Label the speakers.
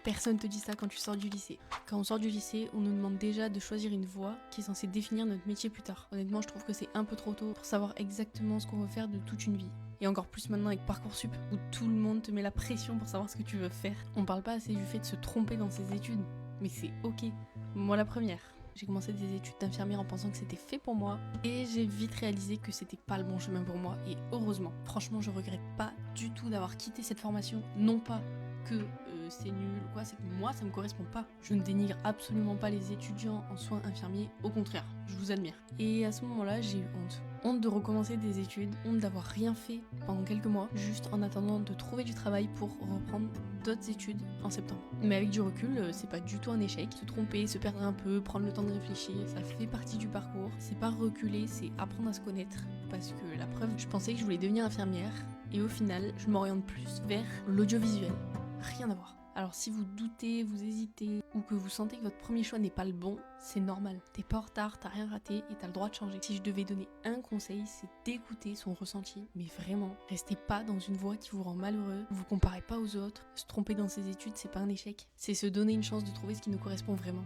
Speaker 1: Personne te dit ça quand tu sors du lycée. Quand on sort du lycée, on nous demande déjà de choisir une voie qui est censée définir notre métier plus tard. Honnêtement, je trouve que c'est un peu trop tôt pour savoir exactement ce qu'on veut faire de toute une vie. Et encore plus maintenant avec Parcoursup, où tout le monde te met la pression pour savoir ce que tu veux faire. On parle pas assez du fait de se tromper dans ses études, mais c'est ok. Moi la première. J'ai commencé des études d'infirmière en pensant que c'était fait pour moi et j'ai vite réalisé que c'était pas le bon chemin pour moi et heureusement. Franchement, je regrette pas du tout d'avoir quitté cette formation. Non pas que c'est nul ou quoi, c'est que moi ça me correspond pas. Je ne dénigre absolument pas les étudiants en soins infirmiers, au contraire, je vous admire. Et à ce moment-là, j'ai eu honte. Honte de recommencer des études, honte d'avoir rien fait pendant quelques mois, juste en attendant de trouver du travail pour reprendre d'autres études en septembre. Mais avec du recul, c'est pas du tout un échec. Se tromper, se perdre un peu, prendre le temps de réfléchir, ça fait partie du parcours. C'est pas reculer, c'est apprendre à se connaître. Parce que la preuve, je pensais que je voulais devenir infirmière et au final, je m'oriente plus vers l'audiovisuel. Rien à voir. Alors si vous doutez, vous hésitez ou que vous sentez que votre premier choix n'est pas le bon, c'est normal. T'es pas en retard, t'as rien raté et t'as le droit de changer. Si je devais donner un conseil, c'est d'écouter son ressenti. Mais vraiment, restez pas dans une voie qui vous rend malheureux, vous comparez pas aux autres. Se tromper dans ses études, c'est pas un échec. C'est se donner une chance de trouver ce qui nous correspond vraiment.